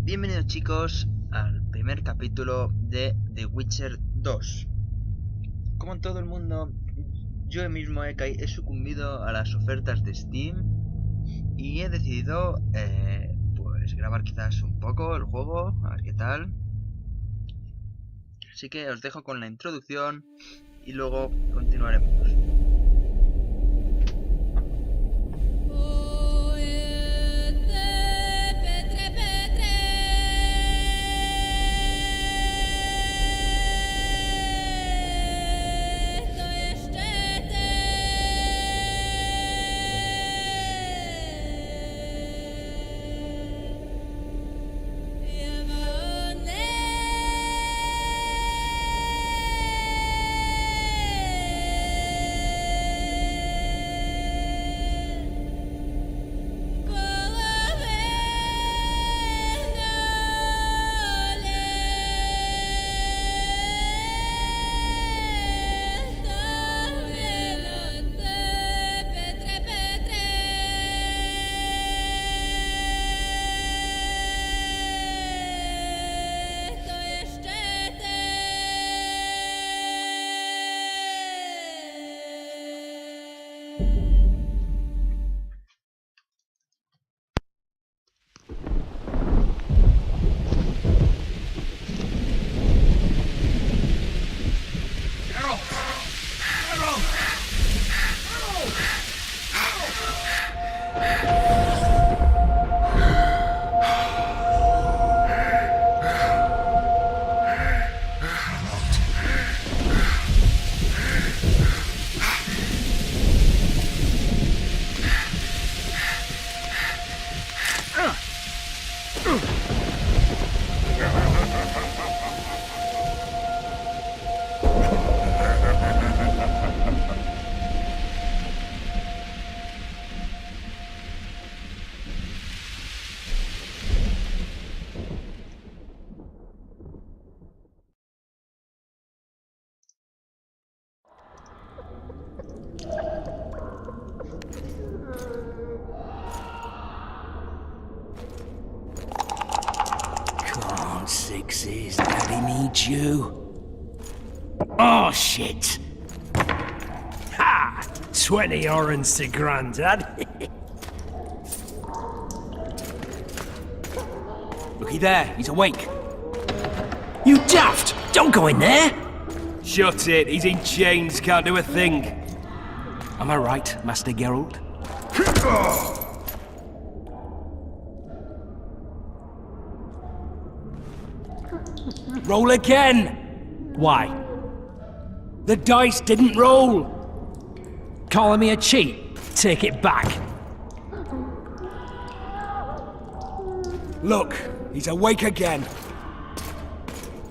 Bienvenidos chicos al primer capítulo de The Witcher 2. Como en todo el mundo, yo mismo he sucumbido a las ofertas de Steam y he decidido pues grabar quizás un poco el juego, a ver qué tal. Así que os dejo con la introducción y luego continuaremos. Sixes, Daddy needs you. Oh, shit. Ha! 20 orange to Grandad. Looky there, he's awake. You daft! Don't go in there! Shut it, he's in chains, can't do a thing. Am I right, Master Geralt? Roll again! Why? The dice didn't roll! Calling me a cheat? Take it back. Look, he's awake again.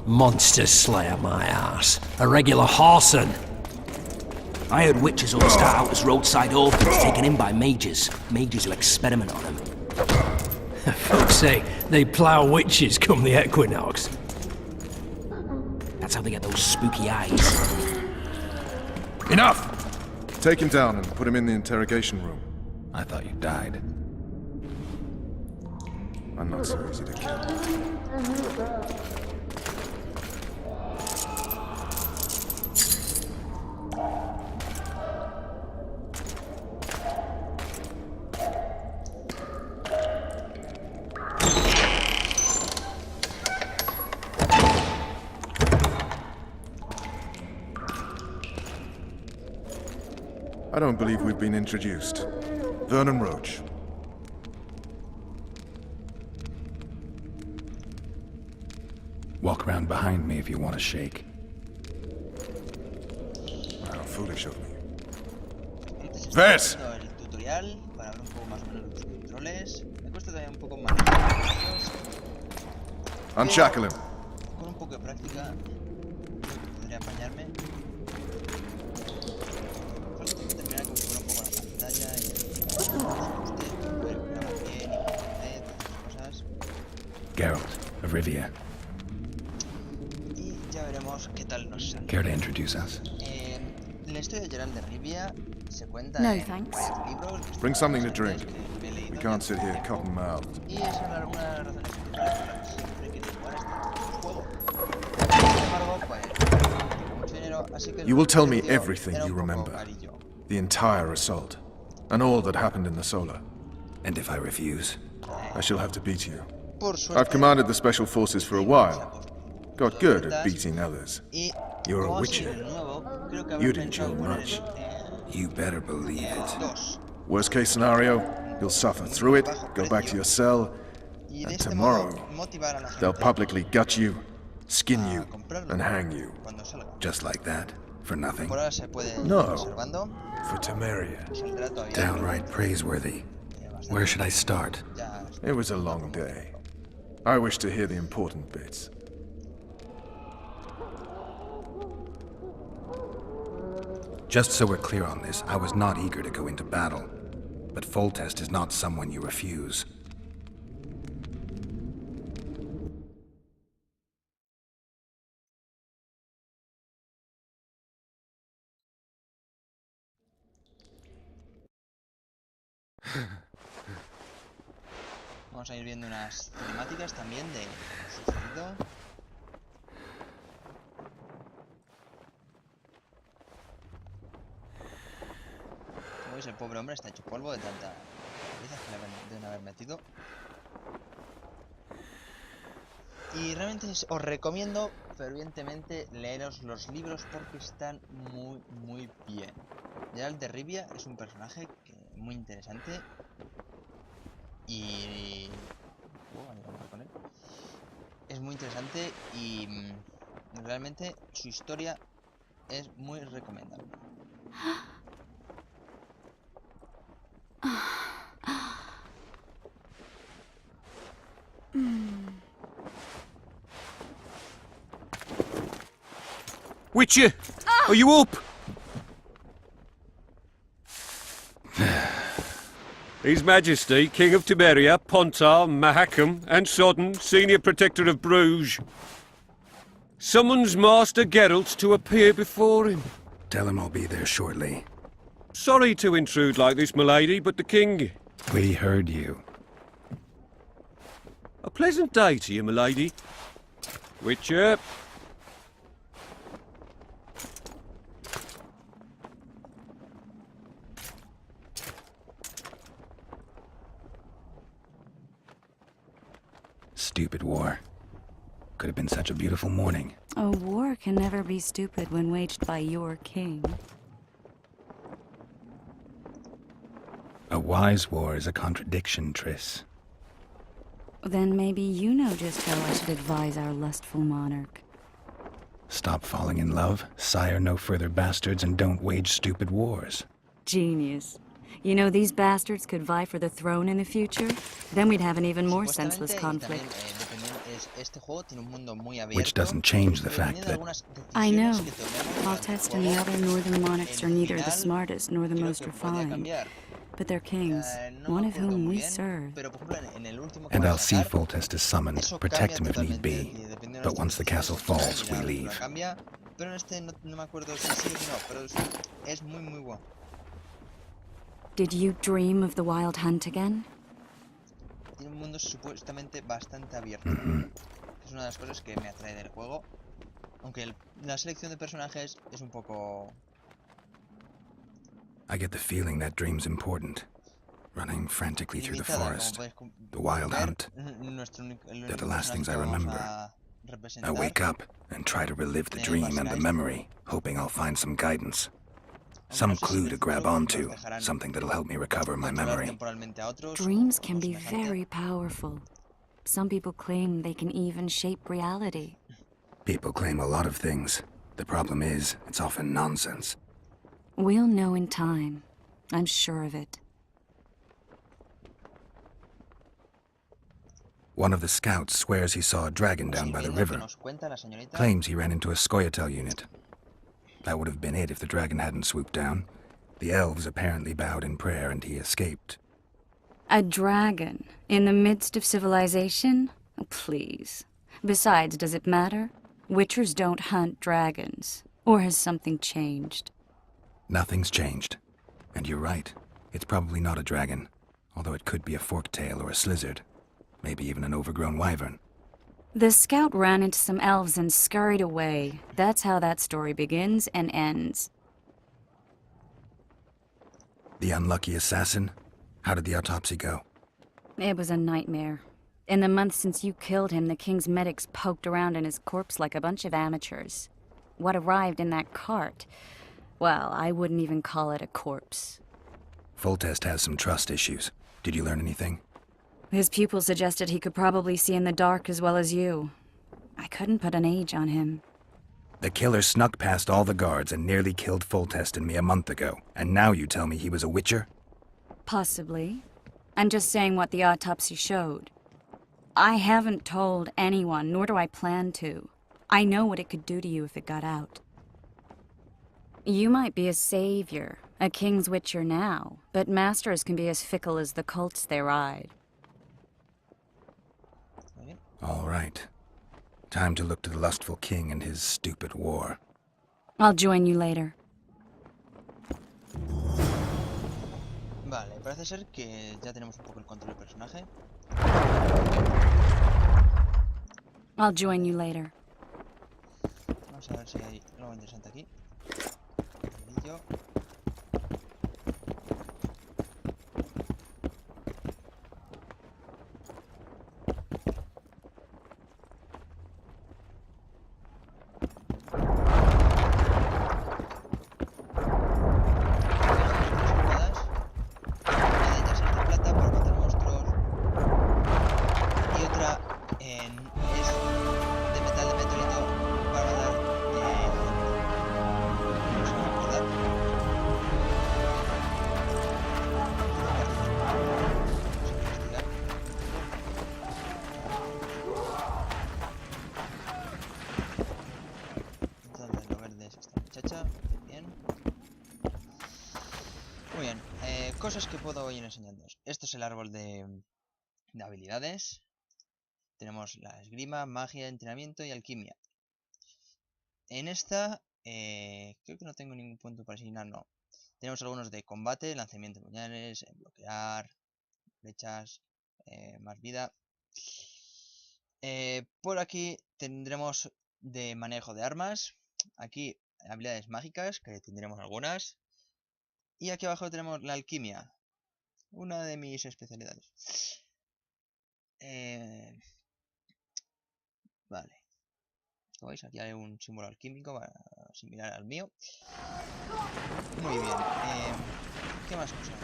Monster slayer, my ass. A regular horson. I heard witches all start out as roadside orphans taken in by mages. Mages who experiment on them. Folks say they plough witches come the equinox. That's how they get those spooky eyes. Enough! Take him down and put him in the interrogation room. I thought you died. I'm not so easy to kill. I don't believe we've been introduced. Vernon Roach. Walk around behind me if you want to shake. How foolish of me. Ves. El tutorial para ver un poco más o menos los controles. Me cuesta también un poco más. Unshackle him. Con un poco de práctica podría apañarme. Terminar de configurar un poco la pantalla y poder grabar bien y todas esas cosas. Geralt de Rivia. Y ya veremos qué tal nos sale. Care to introduce us? La historia de Geralt de Rivia se cuenta No, en thanks. varios libros. Bring something to drink. Que he leído We can't sit here cotton-mouthed. y son algunas razones principales por las así que You will tell me el tío everything era you un poco remember. carillo. The entire assault. And all that happened in the solar. And if I refuse? I shall have to beat you. Por suerte, I've commanded the special forces for a while. Got good at beating others. y You're a como soy witcher. el nuevo, creo que habrán You'd pensado endure poner much. You better believe it. 2. Worst case scenario, you'll suffer through it, go back to your cell, Y de and este modo tomorrow motivar a la they'll gente publicly gut you, skin a you, comprarlo and hang you. cuando salga. Just like that? For nothing? Por ahora se puede ir No. reservando. For Temeria. Saldrá todavía. Downright praiseworthy. Where should I start? Ya It was a long day. I wish to hear the important bits. Just so we're clear on this, I was not eager to go into battle. But Foltest is not someone you refuse. vamos a ir viendo unas cinemáticas también de sucedido. Como veis, el pobre hombre está hecho polvo de tanta paliza que le deben haber metido. Y realmente os recomiendo fervientemente leeros los libros porque están muy bien. Geralt de Rivia es un personaje muy interesante y... con él. Es muy interesante y realmente su historia es muy recomendable. Witcher, are you up? His Majesty, King of Temeria, Pontar, Mahakam, and Sodden, Senior Protector of Bruges, summons Master Geralt to appear before him. Tell him I'll be there shortly. Sorry to intrude like this, milady, but the King... We heard you. A pleasant day to you, milady. Witcher. Stupid war. Could have been such a beautiful morning. A war can never be stupid when waged by your king. A wise war is a contradiction, Triss. Then maybe you know just how I should advise our lustful monarch. Stop falling in love, sire no further bastards, and don't wage stupid wars. Genius. You know, these bastards could vie for the throne in the future? Then we'd have an even more senseless conflict. Which doesn't change the fact that... I know. Foltest and the other northern monarchs are neither the smartest nor the most refined. But they're kings, one of whom we serve. And I'll see Foltest is summoned, protect him if need be. But once the castle falls, we leave. Did you dream of the wild hunt again? Tiene un mundo supuestamente bastante abierto. Es una de las cosas que me atrae del juego. Aunque la selección de personajes es un poco... I get the feeling that dream's important. Running frantically through the forest. The wild hunt. They're the last things I remember. I wake up and try to relive the dream and the memory, hoping I'll find some guidance. Some clue to grab onto, something that'll help me recover my memory. Dreams can be very powerful. Some people claim they can even shape reality. People claim a lot of things. The problem is, it's often nonsense. We'll know in time. I'm sure of it. One of the scouts swears he saw a dragon down by the river. Claims he ran into a Scoia'tael unit. That would have been it if the dragon hadn't swooped down. The elves apparently bowed in prayer and he escaped. A dragon? In the midst of civilization? Oh, please. Besides, does it matter? Witchers don't hunt dragons. Or has something changed? Nothing's changed. And you're right. It's probably not a dragon. Although it could be a forktail or a slizzard. Maybe even an overgrown wyvern. The scout ran into some elves and scurried away. That's how that story begins and ends. The unlucky assassin? How did the autopsy go? It was a nightmare. In the month since you killed him, the king's medics poked around in his corpse like a bunch of amateurs. What arrived in that cart? Well, I wouldn't even call it a corpse. Foltest has some trust issues. Did you learn anything? His pupil suggested he could probably see in the dark as well as you. I couldn't put an age on him. The killer snuck past all the guards and nearly killed Foltest and me a month ago, and now you tell me he was a witcher? Possibly. I'm just saying what the autopsy showed. I haven't told anyone, nor do I plan to. I know what it could do to you if it got out. You might be a savior, a king's witcher now, but masters can be as fickle as the colts they ride. All right. Time to look to the lustful king and his stupid war. I'll join you later. Vale, parece ser que ya tenemos un poco el control del personaje. I'll join you later. Vamos a ver si hay algo interesante aquí. Anillo. Cosas que puedo ir enseñándoos. Esto es el árbol de habilidades. Tenemos la esgrima, magia, entrenamiento y alquimia. En esta creo que no tengo ningún punto para asignar, no. Tenemos algunos de combate, lanzamiento de puñales, bloquear, flechas, más vida. Por aquí tendremos de manejo de armas. Aquí habilidades mágicas, que tendremos algunas. Y aquí abajo tenemos la alquimia, una de mis especialidades. Vale. Como veis, aquí hay un símbolo alquímico similar al mío. Muy bien. ¿Qué más cosas?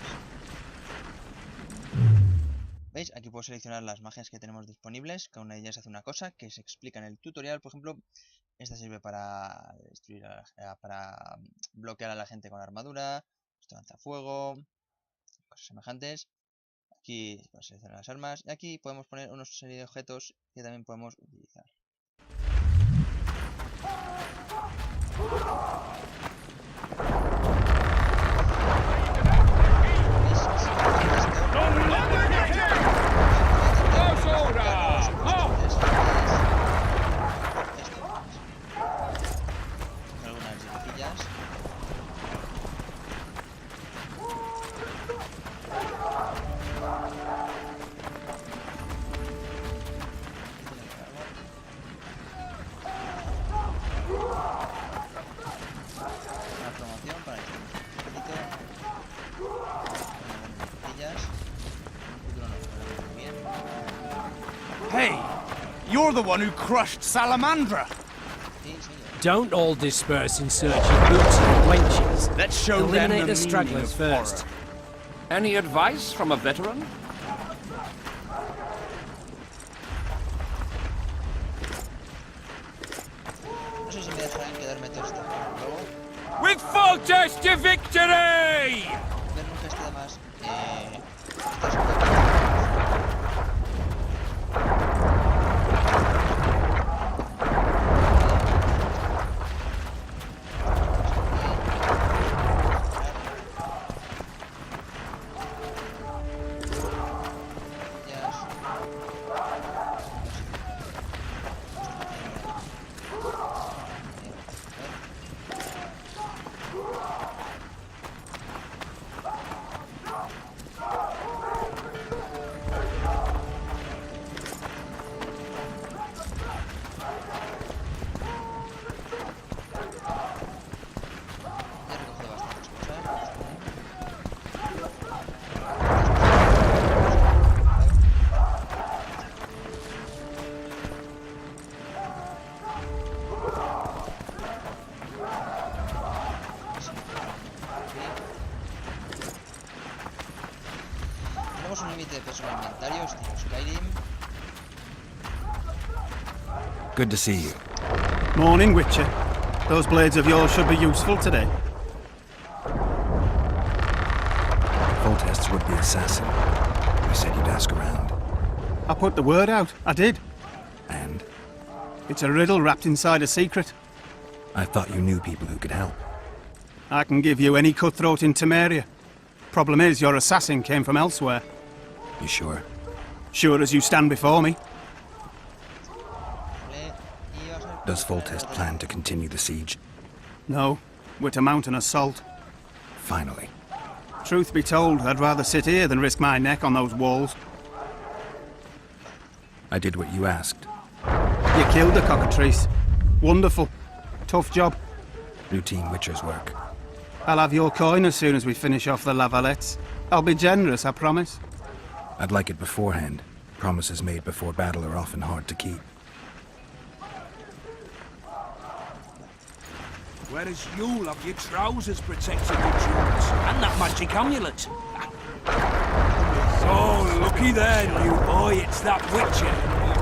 ¿Veis? Aquí puedo seleccionar las magias que tenemos disponibles. Cada una de ellas hace una cosa que se explica en el tutorial. Por ejemplo, esta sirve para destruir para bloquear a la gente con armadura. Esto lanza fuego, cosas semejantes. Aquí para seleccionar las armas. Y aquí podemos poner una serie de objetos que también podemos utilizar. Algunas llavecillas. Hey, you're the one who crushed Salamandra. Don't all disperse in search of boots and wenches. Let's show Eliminate them the the stragglers first. Any advice from a veteran? No sé si me dejarán quedarme todo esto luego. With Foltest to victory! Ver nunca esté de más. Tenemos un límite de peso en el inventario, estilo Skyrim. Good to see you. Morning, Witcher. Those blades of yours should be useful today. Foltest's would-be assassin. I said you'd ask around. I put the word out. I did. And? It's a riddle wrapped inside a secret. I thought you knew people who could help. I can give you any cutthroat in Temeria. Problem is, your assassin came from elsewhere. You sure? Sure as you stand before me. Does Foltest plan to continue the siege? No, we're to mount an assault. Finally. Truth be told, I'd rather sit here than risk my neck on those walls. I did what you asked. You killed the cockatrice. Wonderful. Tough job. Routine Witcher's work. I'll have your coin as soon as we finish off the lavalettes. I'll be generous, I promise. I'd like it beforehand. Promises made before battle are often hard to keep. Whereas you'll have your trousers protecting your jewels and that magic amulet. So, looky there, new boy, it's that Witcher.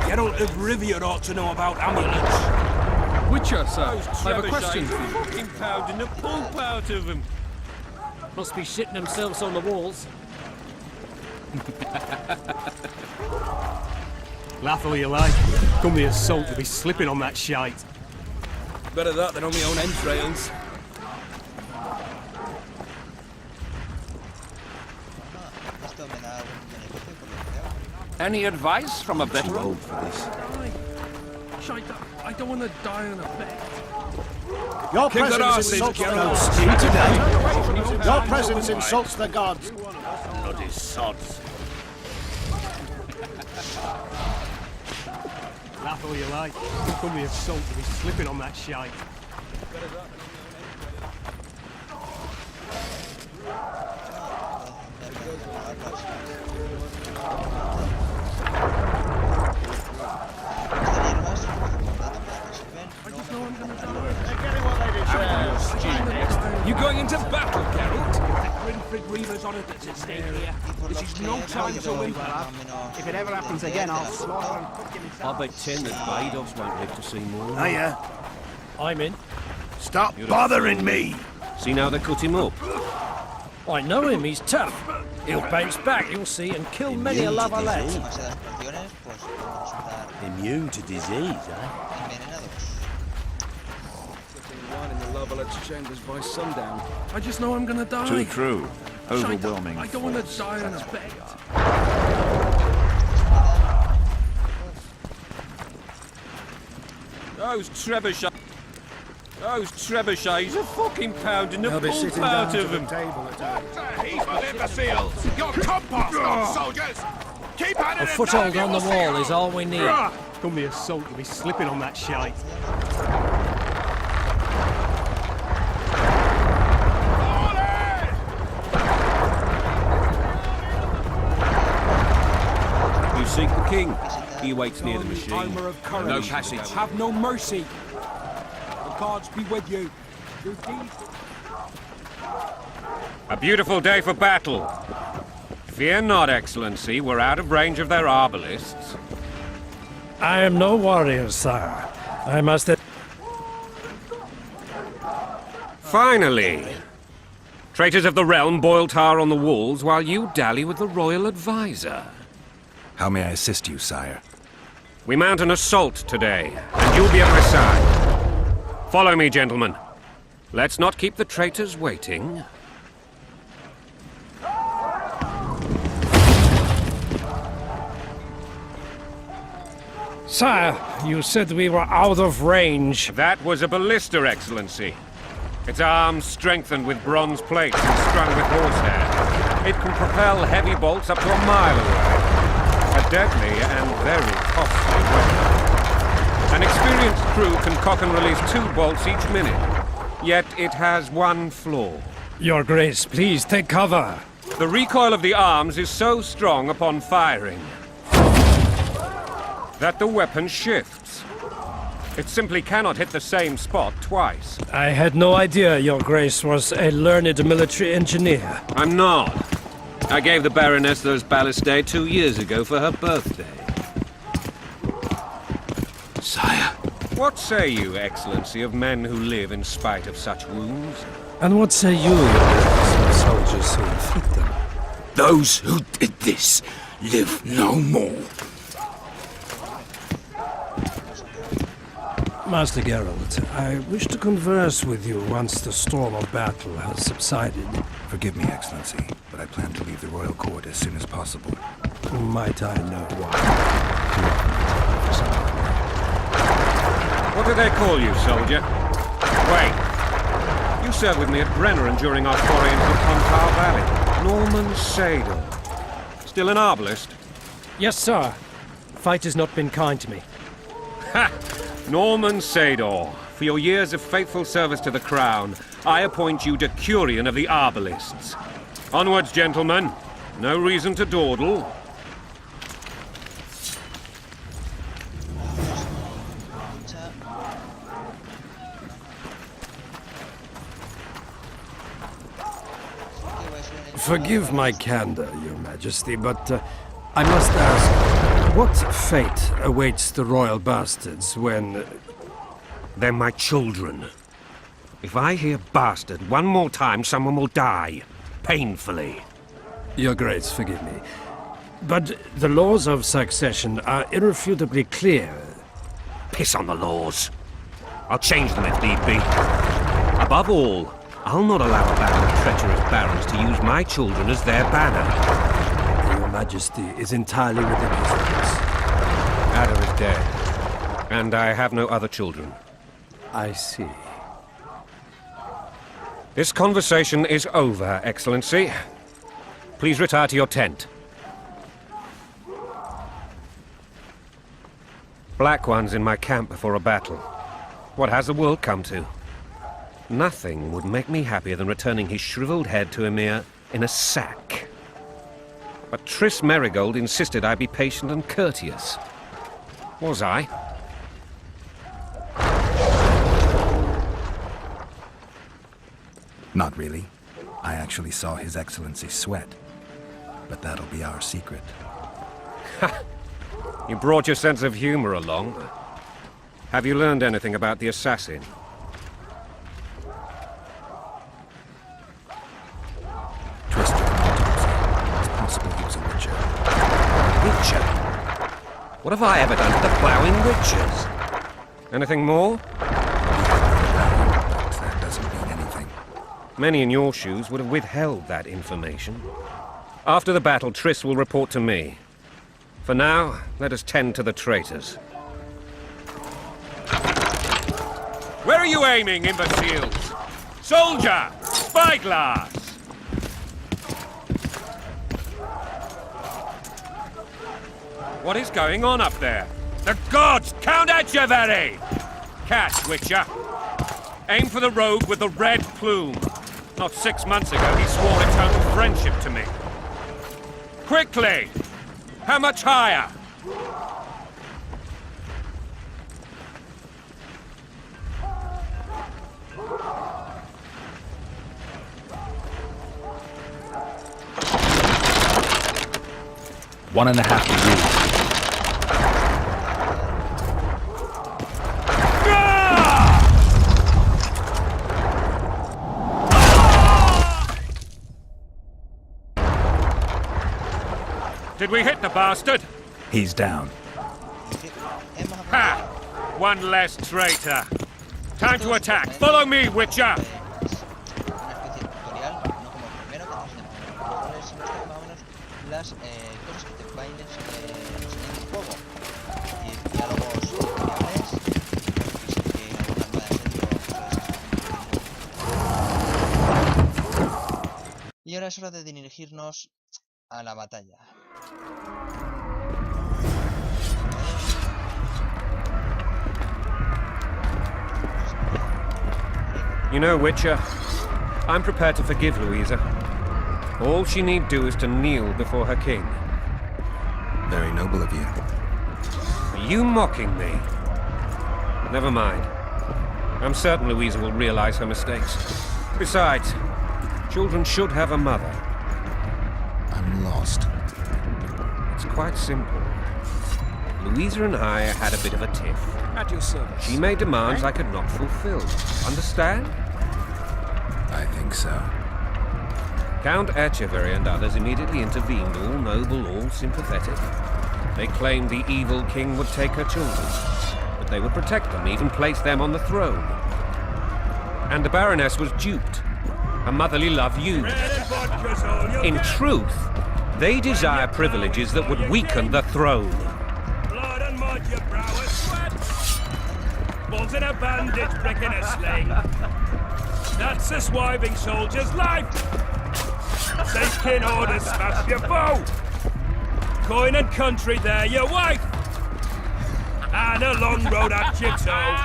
Geralt de Rivia ought to know about amulets. Witcher, sir. I have a question for you. Fucking pounding the pulp out of them. Must be shitting themselves on the walls. Laugh all you like. Come the assault to be slipping on that shite. Better that than on my own entrails. Any advice from a veteran? Too old for this. Shite, I don't want to die on a bet. Your Kick that presence ass, insults the Geralt. gods. Your presence insults the gods. Bloody sods. Laugh all you like. Come the assault to be slipping on that shite. You going into battle, Geralt? Grinfrid Reaver's honour that's at stake here. This is no time to win. If it ever happens again, I'll slaughter him. I'll bet 10 that Vados won't live to see more. Hiya. I'm in. Stop bothering me. See now they cut him up. I know him, he's tough. He'll bounce back, you'll see, and kill many a lavalette. Immune to disease, eh? One in the Lovelet's chambers by sundown. I just know I'm gonna die. Too true. Overwhelming. I don't want to die on a bet. Those trebuchets are fucking pounding the pulp out of them. Heap of imbeciles! Your compost, soldiers! Keep at it! A foothold on the wall is all we need. Come the assault to be slipping on that shite. You seek the king. He waits near the machine. Armor of courage. No passage. Have no mercy. The gods be with you. A beautiful day for battle. Fear not, Excellency. We're out of range of their arbalists. I am no warrior, sire. I must... Finally! Traitors of the realm boil tar on the walls while you dally with the royal advisor. How may I assist you, sire? We mount an assault today, and you'll be at my side. Follow me, gentlemen. Let's not keep the traitors waiting. Sire, you said we were out of range. That was a ballista, Excellency. Its arms strengthened with bronze plates and strung with horsehair. It can propel heavy bolts up to a mile away. A deadly and very costly weapon. An experienced crew can cock and release 2 bolts each minute. Yet it has one flaw. Your Grace, please take cover. The recoil of the arms is so strong upon firing that the weapon shifts. It simply cannot hit the same spot twice. I had no idea Your Grace was a learned military engineer. I'm not. I gave the Baroness those ballistae 2 years ago for her birthday. Sire. What say you, Excellency, of men who live in spite of such wounds? And what say you, your soldiers who inflict them? Those who did this live no more. Master Geralt, I wish to converse with you once the storm of battle has subsided. Forgive me, Excellency, but I plan to leave the royal court as soon as possible. Might I know why? What do they call you, soldier? Wait. You served with me at Brenner during our foray into the Pontar Valley. Norman Sador. Still an arbalist? Yes, sir. Fate has not been kind to me. Ha! Norman Sador, for your years of faithful service to the crown, I appoint you Decurion of the Arbalists. Onwards, gentlemen. No reason to dawdle. Forgive my candor, Your Majesty, but I must ask, what fate awaits the royal bastards when... They're my children. If I hear bastard one more time, someone will die. Painfully. Your Grace, forgive me. But the laws of succession are irrefutably clear. Piss on the laws. I'll change them if need be. Above all, I'll not allow a band of treacherous barons to use my children as their banner. Your Majesty is entirely within his rights. Ada is dead, and I have no other children. I see. This conversation is over, Excellency. Please retire to your tent. Black ones in my camp before a battle. What has the world come to? Nothing would make me happier than returning his shriveled head to Emir in a sack. But Triss Merigold insisted I be patient and courteous. Was I? Not really. I actually saw His Excellency sweat. But that'll be our secret. You brought your sense of humor along. Have you learned anything about the assassin? Twist took an autopsy. It's possible he was a witcher. Witcher? What have I ever done to the ploughing witchers? Anything more? That doesn't mean anything. Many in your shoes would have withheld that information. After the battle, Triss will report to me. For now, let us tend to the traitors. Where are you aiming, imbeciles? Soldier! Spyglass! What is going on up there? The gods! Count Etcheverry! Catch, Witcher! Aim for the rogue with the red plume. Not 6 months ago, he swore eternal friendship to me. Quickly! How much higher? One and a half degrees. Did we hit the bastard? He's down. Ha! One less traitor. Time to attack. Follow me, Witcher! Las cosas que te bailes en el juego y diálogos variables y ahora es hora de dirigirnos a la batalla. You know, Witcher, I'm prepared to forgive Louisa. All she need do is to kneel before her king. Very noble of you. Are you mocking me? Never mind. I'm certain Louisa will realize her mistakes. Besides, children should have a mother. I'm quite simple. Louisa and I had a bit of a tiff. At your service. She made demands I could not fulfill. Understand? I think so. Count Echeverry and others immediately intervened, all noble, all sympathetic. They claimed the evil king would take her children, but they would protect them, even place them on the throne. And the Baroness was duped. Her motherly love used. In truth, they desire privileges that would weaken the throne. Blood and mud, your brow is sweat. Balls in a bandage, brick in a sling. That's a swiving soldier's life. Safe kin orders, smash your foe. Coin and country, there your wife. And a long road at your toe.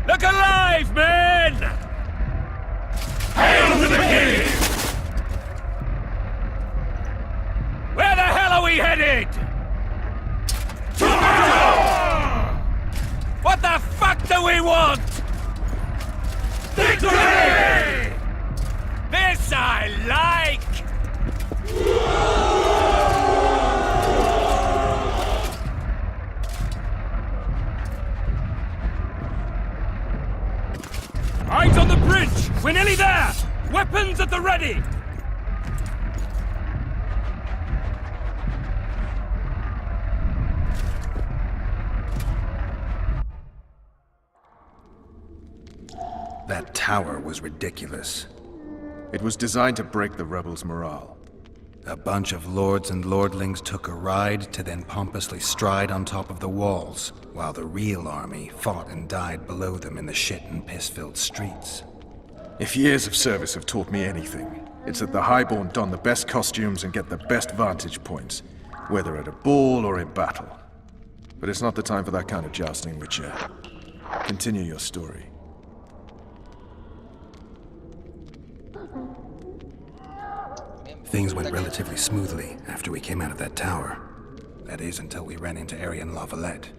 Look alive, men! Hail to the king! Where the hell are we headed? What the fuck do we want? Victory! This I like! Eyes on the bridge! We're nearly there! Weapons at the ready! That tower was ridiculous. It was designed to break the rebels' morale. A bunch of lords and lordlings took a ride to then pompously stride on top of the walls, while the real army fought and died below them in the shit and piss-filled streets. If years of service have taught me anything, it's that the Highborn don the best costumes and get the best vantage points, whether at a ball or in battle. But it's not the time for that kind of jousting, Witcher. Continue your story. Things went relatively smoothly after we came out of that tower. That is, until we ran into Arian Lavalette.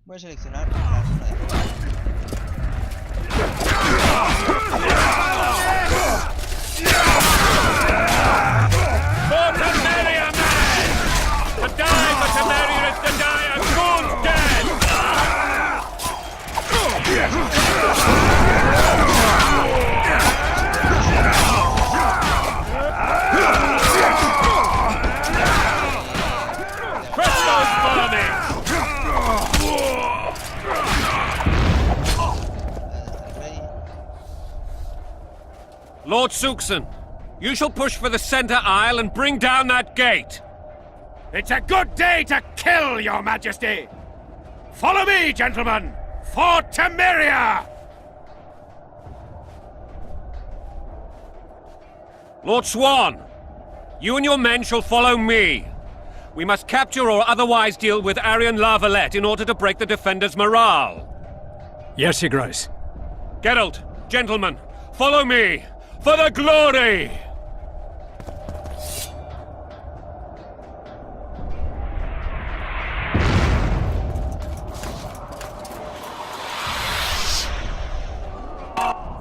Voy a seleccionar la zona de juego. For Temeria, man! To die for Temeria is to die a good death! Presto's farming! Lord Suxon, you shall push for the center aisle and bring down that gate. It's a good day to kill, your majesty! Follow me, gentlemen! For Temeria! Lord Swan, you and your men shall follow me. We must capture or otherwise deal with Arian Lavalette in order to break the defenders' morale. Yes, Your Grace. Geralt, gentlemen, follow me! For the glory!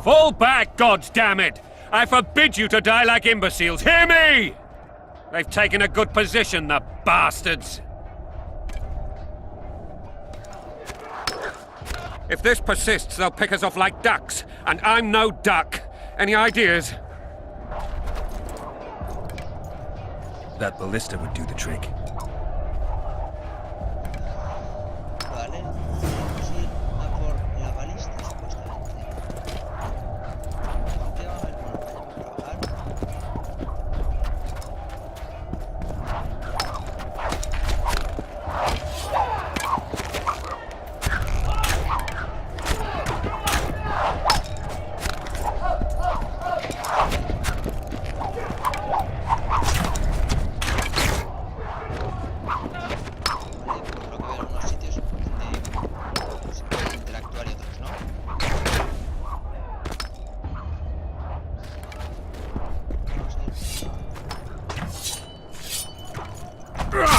Fall back, goddammit! I forbid you to die like imbeciles. Hear me! They've taken a good position, the bastards. If this persists, they'll pick us off like ducks, and I'm no duck. Any ideas? That ballista would do the trick. Vale, vamos a ir a por la balista, supuestamente. ¿Qué vamos a ver? Bueno, vayamos a probar.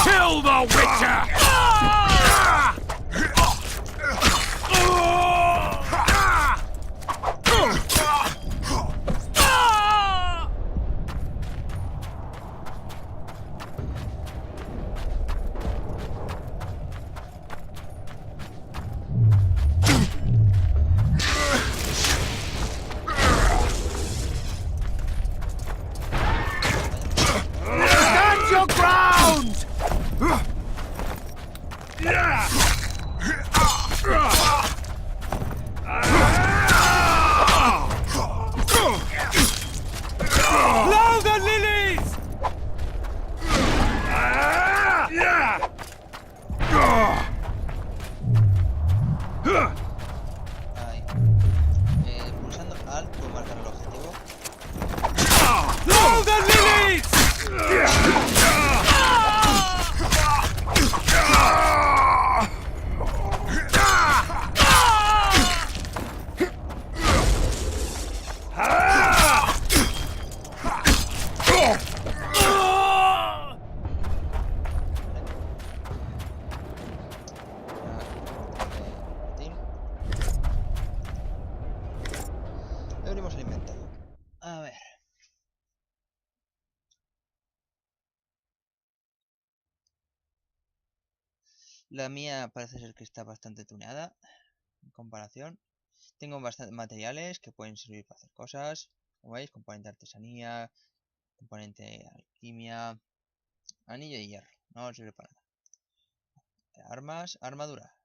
Kill the Witcher! Stand your ground! Blow the lilies! Ahí. Pulsando Alt puedo marcar el objetivo. Blow the lilies! Abrimos el inventario. A ver. La mía parece ser que está bastante tuneada en comparación. Tengo bastantes materiales que pueden servir para hacer cosas. Como veis, componente de artesanía, componente de alquimia, anillo de hierro. No sirve para nada. Armas, armadura.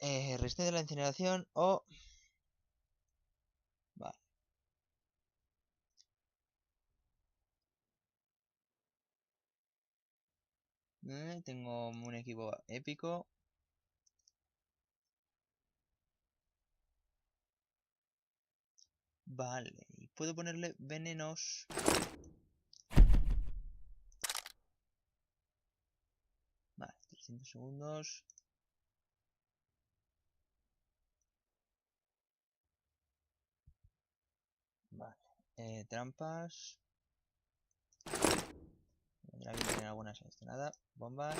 Resistencia a la incineración o... Vale. Tengo un equipo épico. Vale, y puedo ponerle venenos. Vale, 300 segundos. Vale, trampas. Vendrá bien tener alguna seleccionada. Bombas.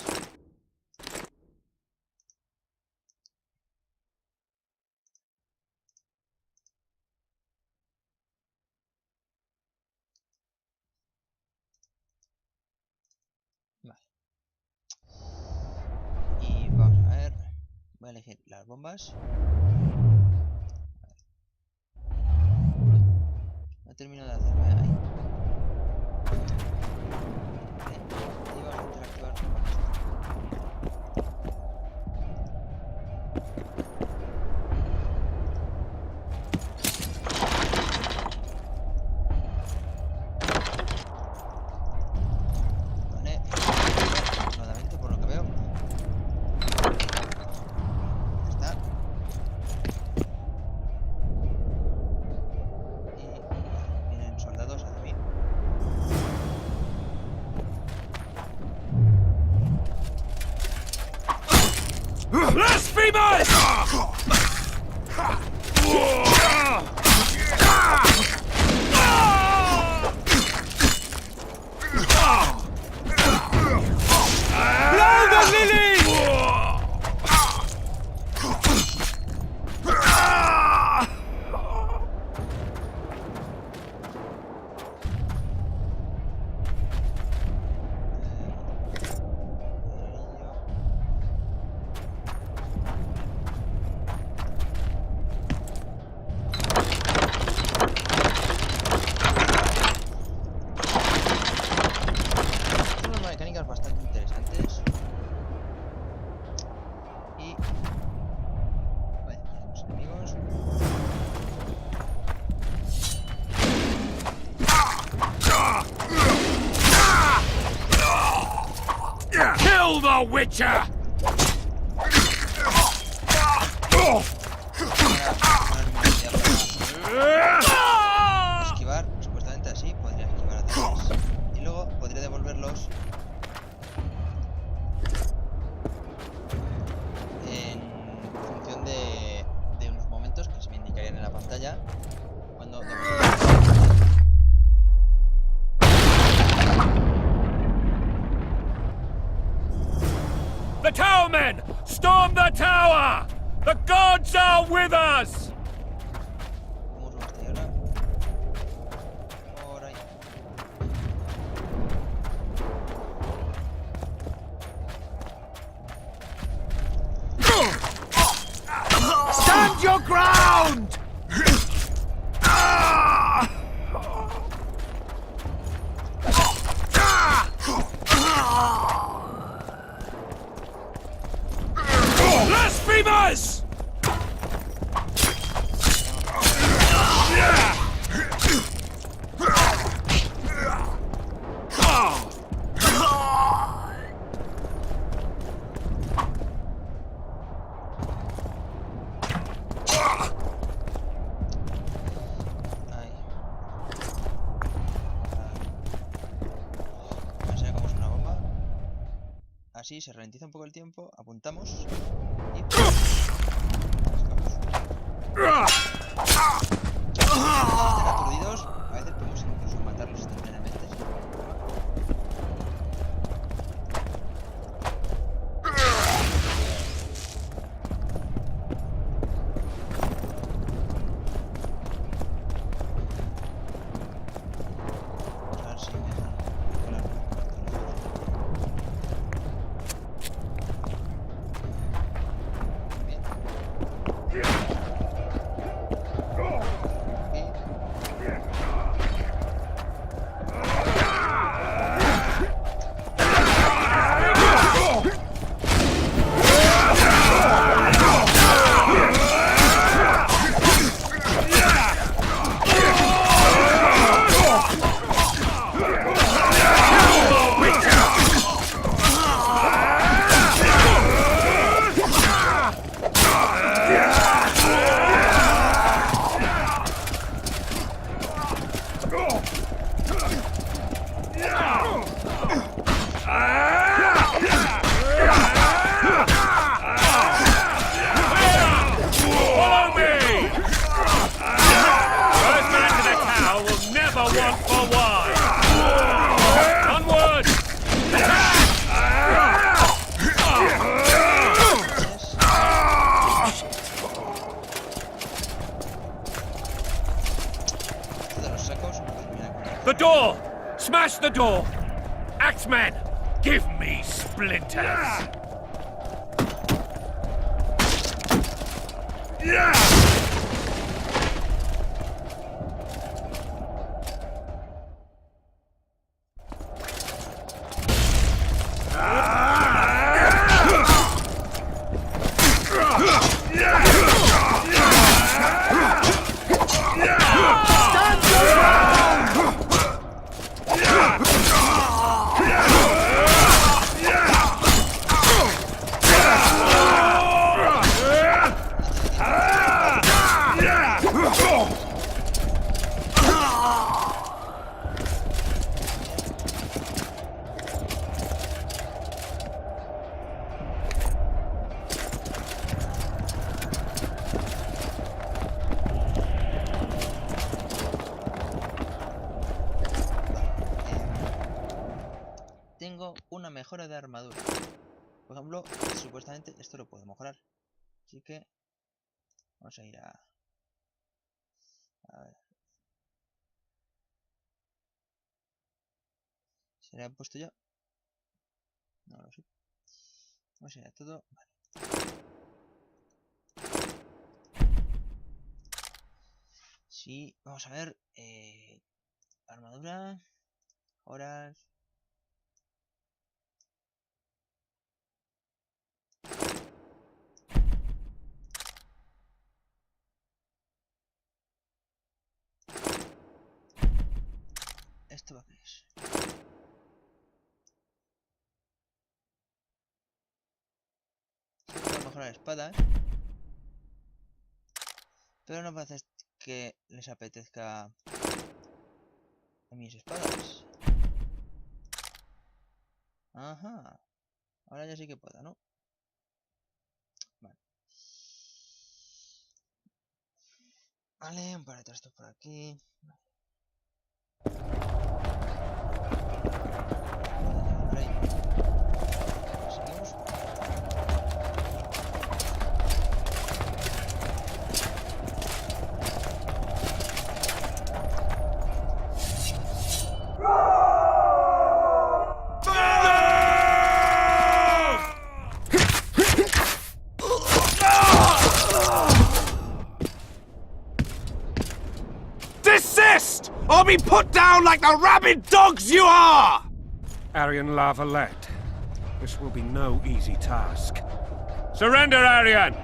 Vale. Y vamos a ver. Voy a elegir las bombas. No termino de hacerme ahí. Y vamos a interactuar con esto. Vale, aproximadamente por lo que veo. Ya está. Y vienen soldados hacia mí. Blasphemers! Blow the lilies! Kill the Witcher! Esquivar, supuestamente así, podría esquivar ataques. Y luego podría devolverlos en función de unos momentos que se me indicarían en la pantalla cuando The towermen! Storm the tower! The gods are with us! ¿Cómo uso esta ahora? Por ahí. Stand your ground! Blasphemers! Ahí. Me enseña cómo es una bomba. Así se ralentiza un poco el tiempo, apuntamos y están aturdidos, a veces podemos incluso matarlos instantáneamente. Vamos a ver si me dejan volar. The door! Smash the door! Axemen, give me splinters! Tengo una mejora de armadura. Por ejemplo, supuestamente esto lo puedo mejorar. Así que vamos a ir a ver. ¿Se le ha puesto ya? No lo sé. Vamos a ir a todo. Vale. Sí, vamos a ver. Armadura. Horas. ¿Esto va qué es? mejorar espadas. Pero no parece que les apetezca a mis espadas. Ajá. Ahora ya sí que puedo, ¿no? Vale. Vale, un par de trastos por aquí. Vale. Seguimos. Desist, or be put down like the rabid dogs you are! Aryan Lavalette, this will be no easy task. Surrender, Aryan!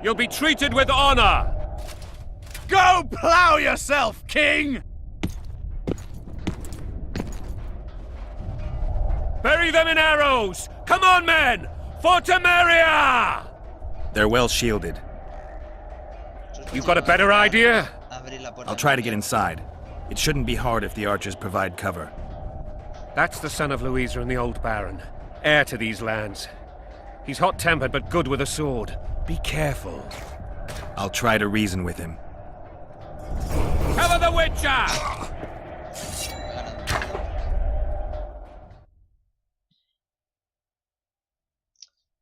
You'll be treated with honor! Go plow yourself, King! Bury them in arrows! Come on, men! For Temeria! They're well shielded. You got a better idea? I'll try to get inside. It shouldn't be hard if the archers provide cover. That's the son of Louisa and the old Baron, heir to these lands. He's hot-tempered but good with a sword. Be careful. I'll try to reason with him. Cover the Witcher!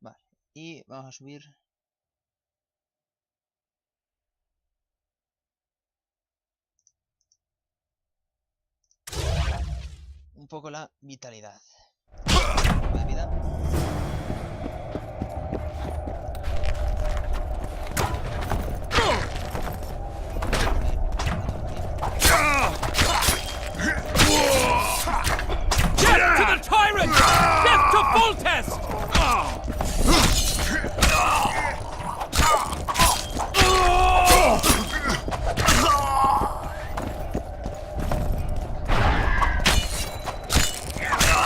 Vale, y vamos a subir. Un poco la vitalidad. De vida. Death to the tyrant! Death to Foltest!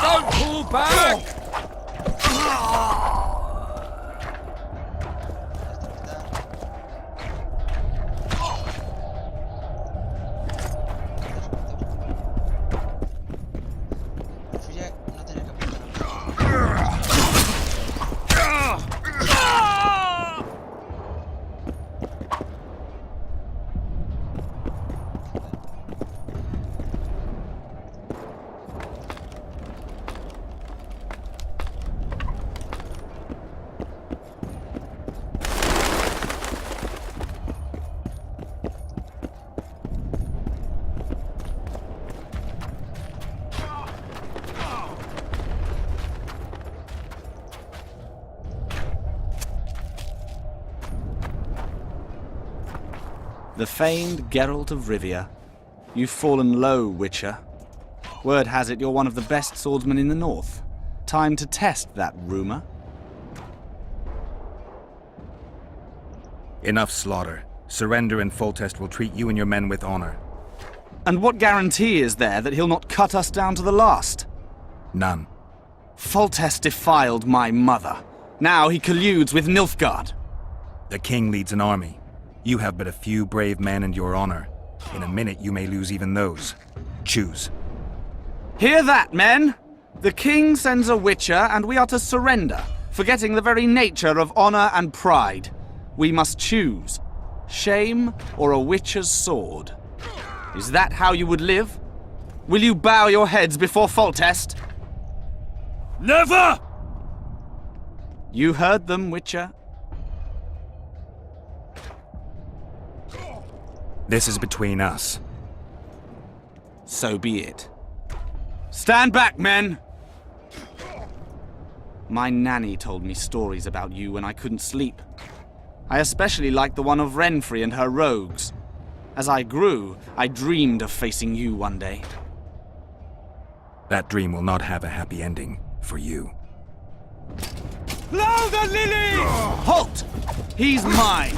Don't pull back! The famed Geralt of Rivia. You've fallen low, Witcher. Word has it you're one of the best swordsmen in the north. Time to test that rumor. Enough slaughter. Surrender and Foltest will treat you and your men with honor. And what guarantee is there that he'll not cut us down to the last? None. Foltest defiled my mother. Now he colludes with Nilfgaard. The king leads an army. You have but a few brave men and your honor. In a minute you may lose even those. Choose. Hear that, men! The king sends a Witcher and we are to surrender, forgetting the very nature of honor and pride. We must choose. Shame or a Witcher's sword. Is that how you would live? Will you bow your heads before Foltest? Never! You heard them, Witcher. This is between us. So be it. Stand back, men! My nanny told me stories about you when I couldn't sleep. I especially liked the one of Renfrey and her rogues. As I grew, I dreamed of facing you one day. That dream will not have a happy ending for you. Blow the lily! Halt! He's mine!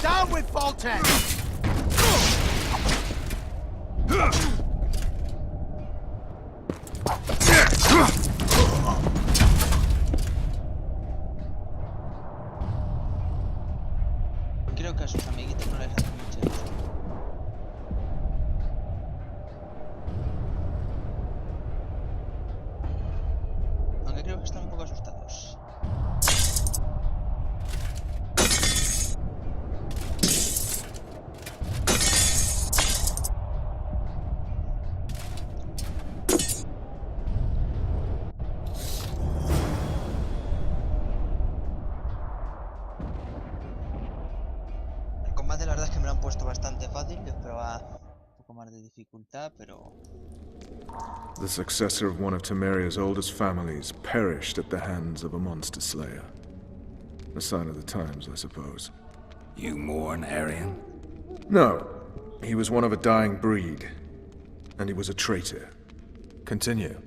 Down with Foltest! Creo que a sus amiguitos no les hace mucho eso. Aunque creo que están un poco asustados. La verdad es que me lo han puesto bastante fácil, yo esperaba un poco más de dificultad, pero... The successor of one of Temeria's oldest families perished at the hands of a monster slayer. A sign of the times, I suppose. You mourn Arian? No. He was one of a dying breed. And he was a traitor. Continue.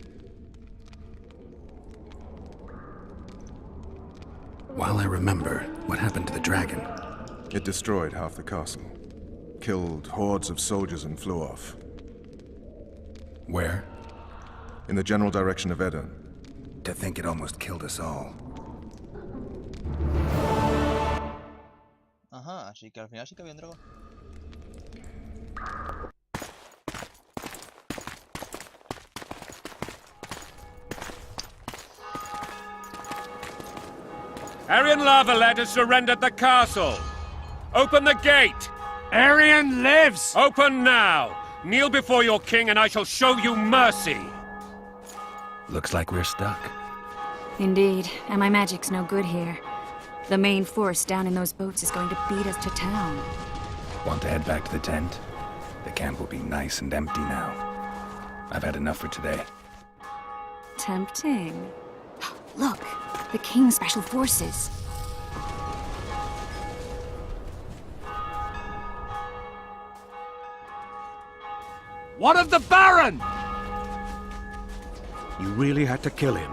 While I remember, what happened to the dragon? It destroyed half the castle. Killed hordes of soldiers and flew off. Where? In the general direction of Edon. To think it almost killed us all. Ajá, así que al final sí que había un dragón. Arian Lavalet has surrendered the castle. Open the gate! Arian lives! Open now! Kneel before your king and I shall show you mercy! Looks like we're stuck. Indeed, and my magic's no good here. The main force down in those boats is going to beat us to town. Want to head back to the tent? The camp will be nice and empty now. I've had enough for today. Tempting. Look, the King's Special Forces. What of the Baron? You really had to kill him.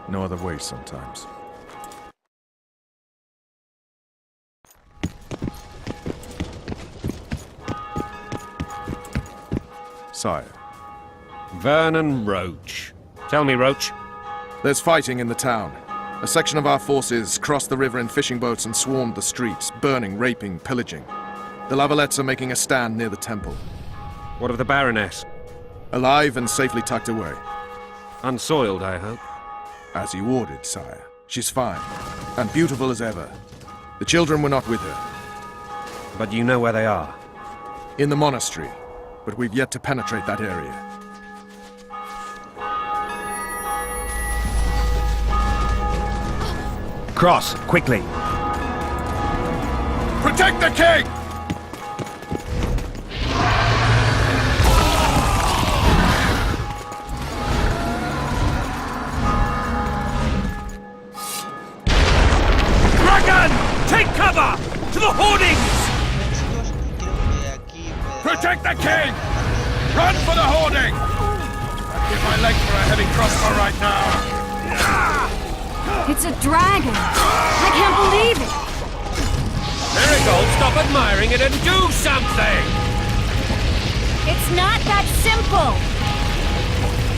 No other way sometimes. Sire. Vernon Roach. Tell me, Roach. There's fighting in the town. A section of our forces crossed the river in fishing boats and swarmed the streets, burning, raping, pillaging. The Lavalets are making a stand near the temple. What of the Baroness? Alive and safely tucked away. Unsoiled, I hope. As you ordered, sire. She's fine, and beautiful as ever. The children were not with her. But you know where they are? In the monastery, but we've yet to penetrate that area. Cross, quickly. Protect the king! Take cover! To the hoardings! Protect the king! Run for the hoarding! I'd give my leg for a heavy crossbow right now. It's a dragon! I can't believe it! Marigold, stop admiring it and do something! It's not that simple!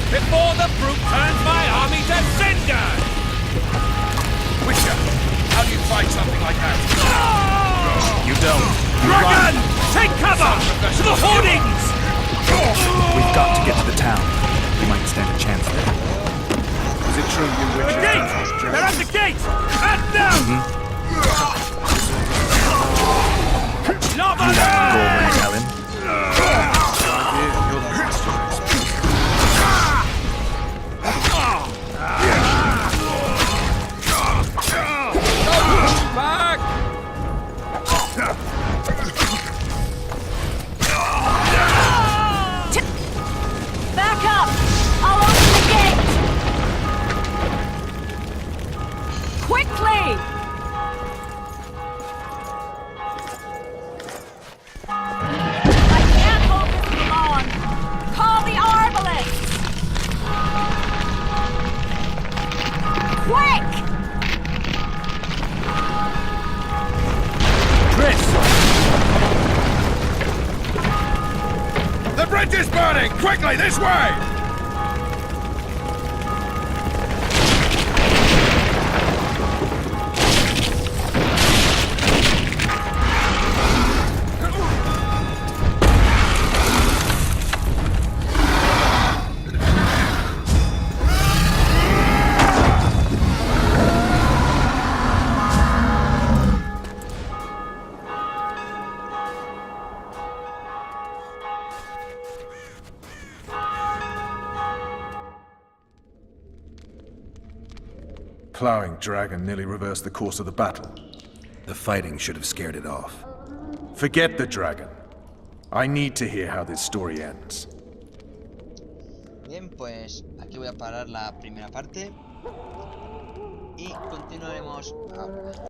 Before the brute turns my army to cinder! Witcher! How do you fight something like that? You don't. Dragon! Take cover! To the hoardings! We've got to get to the town. We might stand a chance there. Is it true you The gate! They're at the gate! At them! Lava Go over and tell him. Back! Back up! I'll open the gate! Quickly! is burning! Quickly, this way! Plowing dragon nearly reversed the course of the battle. The fighting should have scared it off. Forget the dragon. I need to hear how this story ends. Bien, pues aquí voy a parar la primera parte y continuaremos ahora.